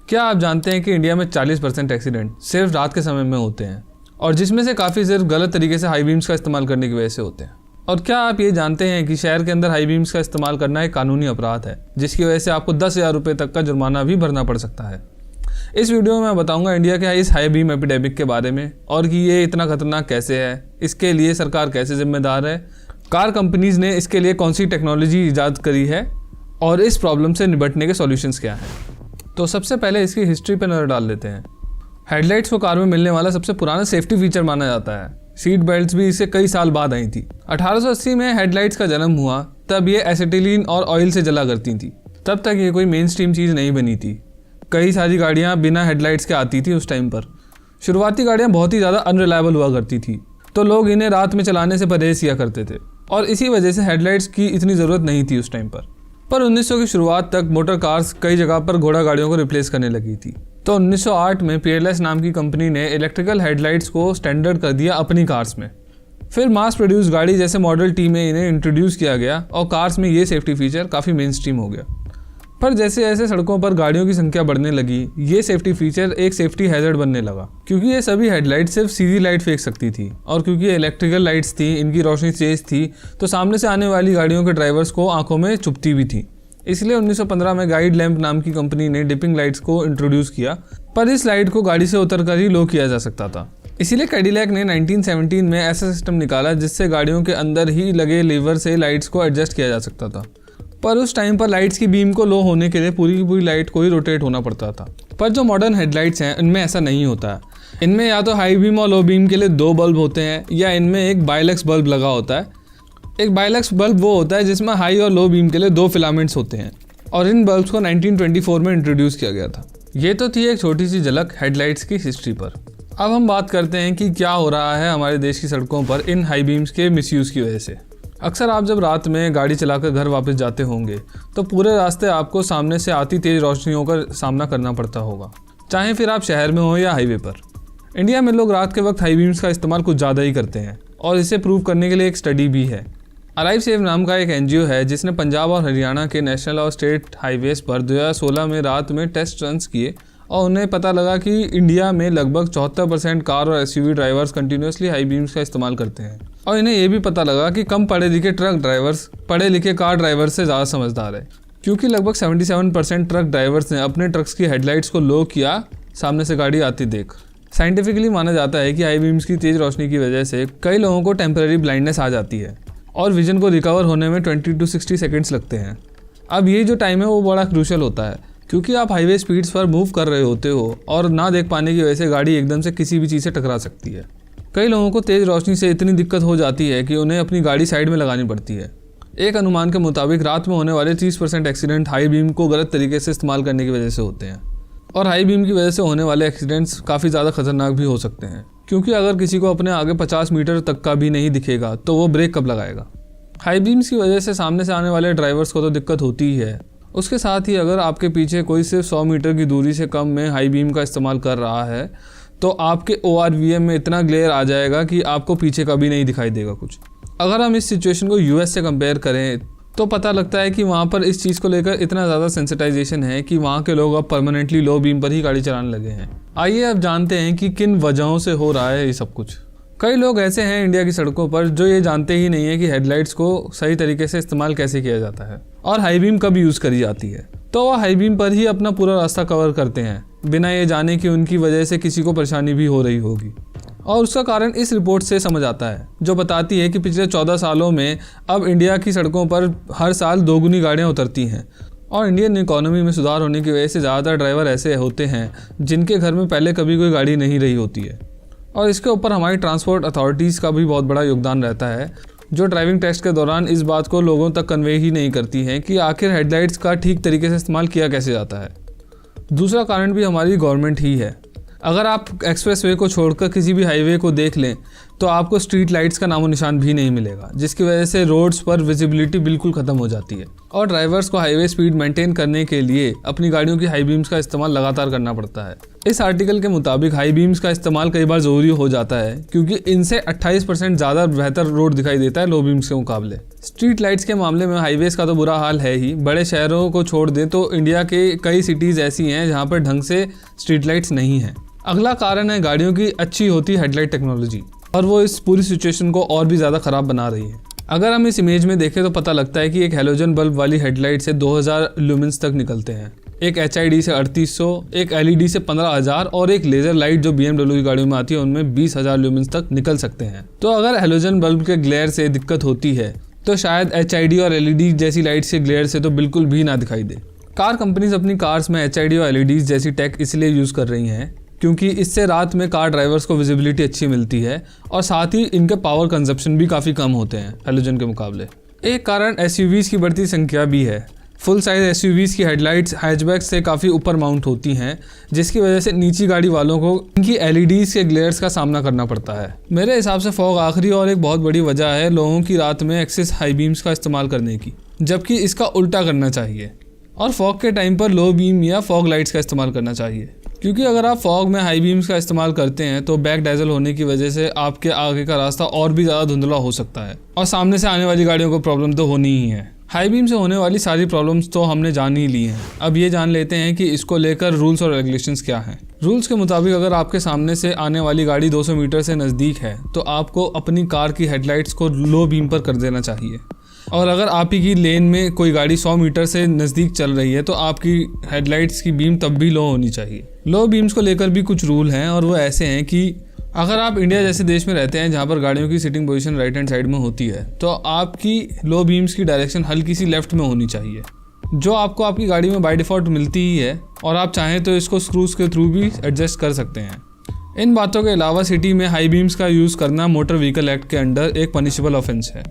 क्या आप जानते हैं कि इंडिया में 40% एक्सीडेंट सिर्फ रात के समय में होते हैं और जिसमें से काफ़ी सिर्फ गलत तरीके से हाई बीम्स का इस्तेमाल करने की वजह से होते हैं। और क्या आप ये जानते हैं कि शहर के अंदर हाई बीम्स का इस्तेमाल करना एक कानूनी अपराध है जिसकी वजह से आपको 10,000 रुपये तक का जुर्माना भी भरना पड़ सकता है। इस वीडियो में मैं बताऊंगा इंडिया के इस हाई बीम एपिडेमिक के बारे में और कि ये इतना खतरनाक कैसे है, इसके लिए सरकार कैसे जिम्मेदार है, कार कंपनीज ने इसके लिए कौन सी टेक्नोलॉजी ईजाद करी है और इस प्रॉब्लम से निपटने के सॉल्यूशंस क्या हैं। तो सबसे पहले इसकी हिस्ट्री पर नज़र डाल लेते हैं। हेडलाइट्स को कार में मिलने वाला सबसे पुराना सेफ्टी फीचर माना जाता है। सीट बेल्ट्स भी इससे कई साल बाद आई थी। 1880 में हेडलाइट्स का जन्म हुआ, तब ये एसिटिलीन और ऑयल से जला करती थी। तब तक ये कोई मेन स्ट्रीम चीज़ नहीं बनी थी। कई सारी गाड़ियाँ बिना हेडलाइट्स के आती थी उस टाइम पर। शुरुआती गाड़ियाँ बहुत ही ज़्यादा अनरिलायबल हुआ करती थी, तो लोग इन्हें रात में चलाने से परहेज किया करते थे और इसी वजह से हेडलाइट्स की इतनी ज़रूरत नहीं थी उस टाइम पर 1900 की शुरुआत तक मोटर कार्स कई जगह पर घोड़ा गाड़ियों को रिप्लेस करने लगी थी। तो 1908 में पीयरलेस नाम की कंपनी ने इलेक्ट्रिकल हेडलाइट्स को स्टैंडर्ड कर दिया अपनी कार्स में। फिर मास प्रोड्यूस गाड़ी जैसे मॉडल टी में इन्हें इंट्रोड्यूस किया गया और कार्स में ये सेफ्टी फीचर काफ़ी मेन स्ट्रीम हो गया। पर जैसे जैसे सड़कों पर गाड़ियों की संख्या बढ़ने लगी, ये सेफ्टी फीचर एक सेफ्टी हैजर्ड बनने लगा, क्योंकि ये सभी हेडलाइट सिर्फ सीधी लाइट फेंक सकती थी और क्योंकि इलेक्ट्रिकल लाइट्स थी, इनकी रोशनी तेज थी, तो सामने से आने वाली गाड़ियों के ड्राइवर्स को आंखों में चुभती भी थी। इसलिए 1915 में गाइड लैंप नाम की कंपनी ने डिपिंग लाइट्स को इंट्रोड्यूस किया, पर इस लाइट को गाड़ी से उतरकर ही लो किया जा सकता था। इसीलिए कैडिलैक ने 1917 में ऐसा सिस्टम निकाला जिससे गाड़ियों के अंदर ही लगे लीवर से लाइट्स को एडजस्ट किया जा सकता था। पर उस टाइम पर लाइट्स की बीम को लो होने के लिए पूरी की पूरी लाइट को ही रोटेट होना पड़ता था। पर जो मॉडर्न हेडलाइट्स हैं इनमें ऐसा नहीं होता है। इनमें या तो हाई बीम और लो बीम के लिए 2 बल्ब होते हैं या इनमें एक बाइलेक्स बल्ब लगा होता है। एक बाइलेक्स बल्ब वो होता है जिसमें हाई और लो बीम के लिए 2 फिलामेंट्स होते हैं और इन बल्ब्स को 1924 में इंट्रोड्यूस किया गया था। ये तो थी एक छोटी सी झलक हेडलाइट्स की हिस्ट्री पर। अब हम बात करते हैं कि क्या हो रहा है हमारे देश की सड़कों पर इन हाई बीम्स के मिसयूज़ की वजह से। अक्सर आप जब रात में गाड़ी चलाकर घर वापस जाते होंगे तो पूरे रास्ते आपको सामने से आती तेज़ रोशनियों का सामना करना पड़ता होगा, चाहे फिर आप शहर में हो या हाईवे पर। इंडिया में लोग रात के वक्त हाई बीम्स का इस्तेमाल कुछ ज़्यादा ही करते हैं और इसे प्रूव करने के लिए एक स्टडी भी है। अलाइव सेव नाम का एक एनजीओ है जिसने पंजाब और हरियाणा के नेशनल और स्टेट हाईवेज पर 2016 में रात में टेस्ट रन्स किए और उन्हें पता लगा कि इंडिया में लगभग 74% कार और SUV drivers continuously high beams का इस्तेमाल करते हैं। और इन्हें यह भी पता लगा कि कम पढ़े लिखे ट्रक ड्राइवर्स पढ़े लिखे कार ड्राइवर्स से ज़्यादा समझदार है, क्योंकि लगभग 77% ट्रक ड्राइवर्स ने अपने ट्रक्स की हेडलाइट्स को लो किया सामने से गाड़ी आती देख। साइंटिफिकली माना जाता है कि हाई बीम्स की तेज़ रोशनी की वजह से कई लोगों को टेम्पररी ब्लाइंडनेस आ जाती है और विजन को रिकवर होने में 20 to 60 सेकेंड्स लगते हैं। अब ये जो टाइम है वो बड़ा क्रूशल होता है, क्योंकि आप हाईवे स्पीड्स पर मूव कर रहे होते हो और ना देख पाने की वजह से गाड़ी एकदम से किसी भी चीज़ से टकरा सकती है। कई लोगों को तेज़ रोशनी से इतनी दिक्कत हो जाती है कि उन्हें अपनी गाड़ी साइड में लगानी पड़ती है। एक अनुमान के मुताबिक रात में होने वाले 30% एक्सीडेंट हाई बीम को गलत तरीके से इस्तेमाल करने की वजह से होते हैं और हाई बीम की वजह से होने वाले एक्सीडेंट्स काफ़ी ज़्यादा खतरनाक भी हो सकते हैं, क्योंकि अगर किसी को अपने आगे 50 मीटर तक का भी नहीं दिखेगा तो वो ब्रेक कब लगाएगा। हाई बीम्स की वजह से सामने से आने वाले ड्राइवर्स को तो दिक्कत होती ही है, उसके साथ ही अगर आपके पीछे कोई सिर्फ 100 मीटर की दूरी से कम में हाई बीम का इस्तेमाल कर रहा है तो आपके ORVM में इतना ग्लेयर आ जाएगा कि आपको पीछे कभी नहीं दिखाई देगा कुछ। अगर हम इस सिचुएशन को US से कंपेयर करें तो पता लगता है कि वहाँ पर इस चीज़ को लेकर इतना ज़्यादा सेंसिटाइजेशन है कि वहाँ के लोग अब परमानेंटली लो बीम पर ही गाड़ी चलाने लगे हैं। आइए अब जानते हैं कि किन वजहों से हो रहा है ये सब कुछ। कई लोग ऐसे हैं इंडिया की सड़कों पर जो ये जानते ही नहीं है कि हेडलाइट्स को सही तरीके से इस्तेमाल कैसे किया जाता है और हाई बीम कब यूज़ करी जाती है, तो वह हाई बीम पर ही अपना पूरा रास्ता कवर करते हैं बिना ये जाने कि उनकी वजह से किसी को परेशानी भी हो रही होगी। और उसका कारण इस रिपोर्ट से समझ आता है जो बताती है कि पिछले 14 सालों में अब इंडिया की सड़कों पर हर साल 2 गुनी गाड़ियाँ उतरती हैं और इंडियन इकोनॉमी में सुधार होने की वजह से ज़्यादातर ड्राइवर ऐसे होते हैं जिनके घर में पहले कभी कोई गाड़ी नहीं रही होती है। और इसके ऊपर हमारी ट्रांसपोर्ट अथॉरिटीज़ का भी बहुत बड़ा योगदान रहता है, जो ड्राइविंग टेस्ट के दौरान इस बात को लोगों तक कन्वे ही नहीं करती हैं कि आखिर हेडलाइट्स का ठीक तरीके से इस्तेमाल किया कैसे जाता है। दूसरा कारण भी हमारी गवर्नमेंट ही है। अगर आप एक्सप्रेसवे को छोड़कर किसी भी हाईवे को देख लें तो आपको स्ट्रीट लाइट्स का नामो निशान भी नहीं मिलेगा, जिसकी वजह से रोड्स पर विजिबिलिटी बिल्कुल ख़त्म हो जाती है और ड्राइवर्स को हाईवे स्पीड मेंटेन करने के लिए अपनी गाड़ियों की हाई बीम्स का इस्तेमाल लगातार करना पड़ता है। इस आर्टिकल के मुताबिक हाई बीम्स का इस्तेमाल कई बार ज़रूरी हो जाता है क्योंकि इनसे 28% ज़्यादा बेहतर रोड दिखाई देता है लो बीम्स के मुकाबले। स्ट्रीट लाइट्स के मामले में हाईवेज का तो बुरा हाल है ही। बड़े शहरों को छोड़ दें तो इंडिया के कई सिटीज़ ऐसी हैं जहाँ पर ढंग से स्ट्रीट लाइट्स नहीं हैं। अगला कारण है गाड़ियों की अच्छी होती हेडलाइट टेक्नोलॉजी, और वो इस पूरी सिचुएशन को और भी ज़्यादा ख़राब बना रही है। अगर हम इस इमेज में देखें तो पता लगता है कि एक हेलोजन बल्ब वाली हेडलाइट से 2000 ल्यूमेंस तक निकलते हैं, एक HID से 3800, एक LED से 15000 और एक लेज़र लाइट जो BMW की गाड़ियों में आती है उनमें 20000 ल्यूमेंस तक निकल सकते हैं। तो अगर हेलोजन बल्ब के ग्लेयर से दिक्कत होती है तो शायद HID और LED जैसी लाइट्स के ग्लेयर से तो बिल्कुल भी ना दिखाई दे। कार कंपनीज अपनी कार्स में HID और LEDs जैसी टेक इसलिए यूज़ कर रही हैं क्योंकि इससे रात में कार ड्राइवर्स को विजिबिलिटी अच्छी मिलती है और साथ ही इनके पावर कंजप्शन भी काफ़ी कम होते हैं हेलोजन के मुकाबले। एक कारण SUVs की बढ़ती संख्या भी है। फुल साइज SUVs की हेडलाइट्स हैचबैक से काफ़ी ऊपर माउंट होती हैं, जिसकी वजह से निजी गाड़ी वालों को इनकी LEDs के ग्लेयर्स का सामना करना पड़ता है। मेरे हिसाब से फॉग आखिरी और एक बहुत बड़ी वजह है लोगों की रात में एक्सेस हाई बीम्स का इस्तेमाल करने की, जबकि इसका उल्टा करना चाहिए और फॉग के टाइम पर लो बीम या फॉग लाइट्स का इस्तेमाल करना चाहिए। क्योंकि अगर आप फॉग में हाई बीम्स का इस्तेमाल करते हैं तो बैक डैजल होने की वजह से आपके आगे का रास्ता और भी ज़्यादा धुंधला हो सकता है और सामने से आने वाली गाड़ियों को प्रॉब्लम तो होनी ही है। हाई बीम से होने वाली सारी प्रॉब्लम्स तो हमने जान ही ली हैं। अब ये जान लेते हैं कि इसको लेकर रूल्स और रेगुलेशंस क्या हैं। रूल्स के मुताबिक अगर आपके सामने से आने वाली गाड़ी 200 मीटर से नज़दीक है तो आपको अपनी कार की हेडलाइट्स को लो बीम पर कर देना चाहिए, और अगर आप ही की लेन में कोई गाड़ी 100 मीटर से नज़दीक चल रही है तो आपकी हेडलाइट्स की बीम तब भी लो होनी चाहिए। लो बीम्स को लेकर भी कुछ रूल हैं और वो ऐसे हैं कि अगर आप इंडिया जैसे देश में रहते हैं जहाँ पर गाड़ियों की seating position right hand side में होती है तो आपकी लो बीम्स की डायरेक्शन हल्की सी लेफ्ट में होनी चाहिए, जो आपको आपकी गाड़ी में बाय डिफ़ॉल्ट मिलती ही है, और आप चाहें तो इसको स्क्रूज के थ्रू भी एडजस्ट कर सकते हैं। इन बातों के अलावा सिटी में हाई बीम्स का यूज़ करना मोटर व्हीकल एक्ट के अंडर एक पनिशेबल ऑफेंस है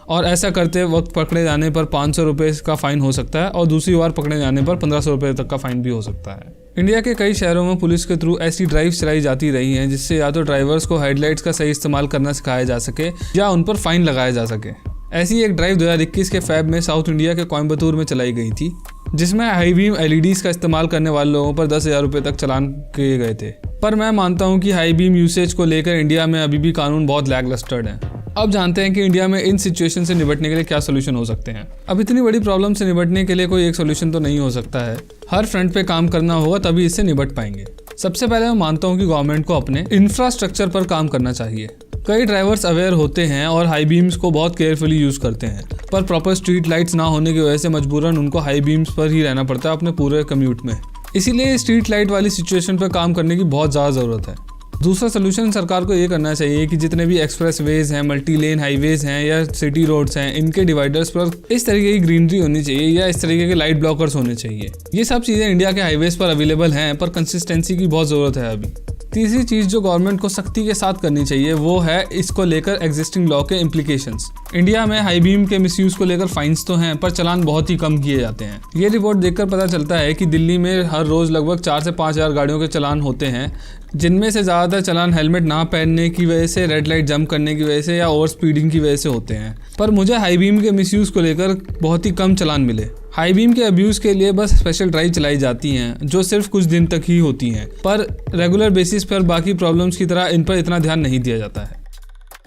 और ऐसा करते वक्त पकड़े जाने पर 500 रुपये का फ़ाइन हो सकता है और दूसरी बार पकड़े जाने पर 1500 रुपये तक का फ़ाइन भी हो सकता है। इंडिया के कई शहरों में पुलिस के थ्रू ऐसी ड्राइव्स चलाई जाती रही हैं जिससे या तो ड्राइवर्स को हेडलाइट्स का सही इस्तेमाल करना सिखाया जा सके या उन पर फ़ाइन लगाया जा सके। ऐसी एक ड्राइव 2021 के फ़ैब में साउथ इंडिया के कोयम्बतूर में चलाई गई थी, जिसमें हाई बीम LEDs का इस्तेमाल करने वाले लोगों पर 10,000 रुपये तक चालान किए गए थे। पर मैं मानता हूं कि हाई बीम यूसेज को लेकर इंडिया में अभी भी कानून बहुत लैकलस्टर्ड है। अब जानते हैं कि इंडिया में इन सिचुएशन से निपटने के लिए क्या सोल्यूशन हो सकते हैं। अब इतनी बड़ी प्रॉब्लम से निपटने के लिए कोई एक सोल्यूशन तो नहीं हो सकता है, हर फ्रंट पे काम करना होगा तभी इससे निपट पाएंगे। सबसे पहले मैं मानता हूँ कि गवर्नमेंट को अपने इंफ्रास्ट्रक्चर पर काम करना चाहिए। कई ड्राइवर्स अवेयर होते हैं और हाई बीम्स को बहुत केयरफुली यूज़ करते हैं, पर प्रॉपर स्ट्रीट लाइट्स ना होने की वजह से मजबूरन उनको हाई बीम्स पर ही रहना पड़ता है अपने पूरे कम्यूट में। इसीलिए स्ट्रीट लाइट वाली सिचुएशन पर काम करने की बहुत ज़्यादा ज़रूरत है। दूसरा सोल्यूशन सरकार को ये करना चाहिए कि जितने भी एक्सप्रेस वेज हैं, मल्टी लेन हाईवेज हैं या सिटी रोड्स हैं, इनके डिवाइडर्स पर इस तरीके की ग्रीनरी होनी चाहिए या इस तरीके के लाइट ब्लॉकर्स होने चाहिए। ये सब चीज़ें इंडिया के हाईवेज पर अवेलेबल हैं, पर कंसिस्टेंसी की बहुत ज़रूरत है अभी। तीसरी चीज़ जो गवर्नमेंट को सख्ती के साथ करनी चाहिए वो है इसको लेकर एग्जिस्टिंग लॉ के इम्प्लीकेशंस। इंडिया में हाई बीम के मिसयूज़ को लेकर फाइन्स तो हैं पर चालान बहुत ही कम किए जाते हैं। ये रिपोर्ट देखकर पता चलता है कि दिल्ली में हर रोज़ लगभग 4 से 5 हज़ार गाड़ियों के चालान होते हैं, जिनमें से ज़्यादातर चालान हेलमेट ना पहनने की वजह से, रेड लाइट जंप करने की वजह से या ओवर स्पीडिंग की वजह से होते हैं। पर मुझे हाई बीम के मिसयूज़ को लेकर बहुत ही कम चालान मिले। हाई बीम के अब्यूज़ के लिए बस स्पेशल ड्राइव चलाई जाती हैं जो सिर्फ कुछ दिन तक ही होती हैं, पर रेगुलर बेसिस पर बाकी प्रॉब्लम्स की तरह इन पर इतना ध्यान नहीं दिया जाता है।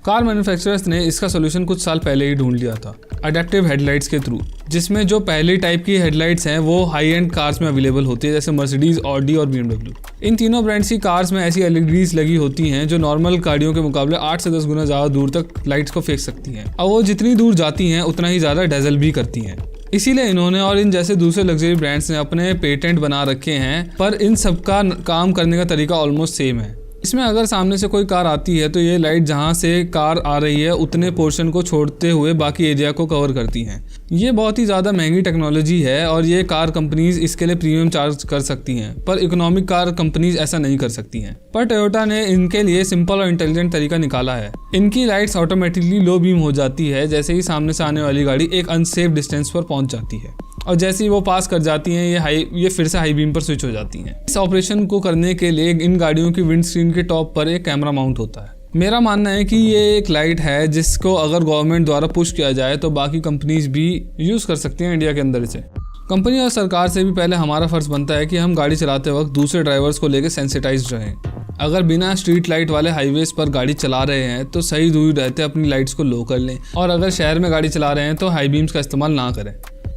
कार मैन्युफैक्चरर्स ने इसका सोल्यूशन कुछ साल पहले ही ढूंढ लिया था अडेप्टिव हेडलाइट्स के थ्रू, जिसमें जो पहली टाइप की हेडलाइट्स हैं वो हाई एंड कार्स में अवेलेबल होती है, जैसे मर्सिडीज, ऑडी और BMW। इन तीनों ब्रांड्स की कार्स में ऐसी LEDs लगी होती हैं जो नॉर्मल गाड़ियों के मुकाबले 8 से 10 गुना ज़्यादा दूर तक लाइट्स को फेंक सकती हैं। अब वो जितनी दूर जाती हैं उतना ही ज़्यादा डैजल भी करती हैं। इसीलिए इन्होंने और इन जैसे दूसरे लग्जरी ब्रांड्स ने अपने पेटेंट बना रखे हैं, पर इन सब का काम करने का तरीका ऑलमोस्ट सेम है। इसमें अगर सामने से कोई कार आती है तो ये लाइट जहाँ से कार आ रही है उतने पोर्शन को छोड़ते हुए बाकी एरिया को कवर करती हैं। ये बहुत ही ज़्यादा महंगी टेक्नोलॉजी है और ये कार कंपनीज इसके लिए प्रीमियम चार्ज कर सकती हैं, पर इकोनॉमिक कार कंपनीज ऐसा नहीं कर सकती हैं। पर टोयोटा ने इनके लिए सिंपल और इंटेलिजेंट तरीका निकाला है। इनकी लाइट्स ऑटोमेटिकली लो बीम हो जाती है जैसे ही सामने से आने वाली गाड़ी एक अनसेफ डिस्टेंस पर पहुंच जाती है, और जैसे ही वो पास कर जाती हैं ये फिर से हाई बीम पर स्विच हो जाती हैं। इस ऑपरेशन को करने के लिए इन गाड़ियों की विंड स्क्रीन के टॉप पर एक कैमरा माउंट होता है। मेरा मानना है कि ये एक लाइट है जिसको अगर गवर्नमेंट द्वारा पुश किया जाए तो बाकी कंपनीज भी यूज़ कर सकती हैं इंडिया के अंदर इसे। कंपनी और सरकार से भी पहले हमारा फ़र्ज़ बनता है कि हम गाड़ी चलाते वक्त दूसरे ड्राइवर्स को लेकर सेंसिटाइज्ड रहें। अगर बिना स्ट्रीट लाइट वाले हाईवेज़ पर गाड़ी चला रहे हैं तो सही दूरी रहते अपनी लाइट्स को लो कर लें, और अगर शहर में गाड़ी चला रहे हैं तो हाई बीम्स का इस्तेमाल ना करें।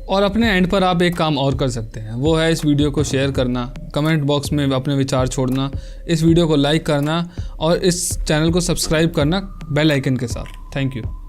और अपने एंड पर आप एक काम और कर सकते हैं, वो है इस वीडियो को शेयर करना, कमेंट बॉक्स में अपने विचार छोड़ना, इस वीडियो को लाइक करना और इस चैनल को सब्सक्राइब करना बेल आइकन के साथ। Thank you.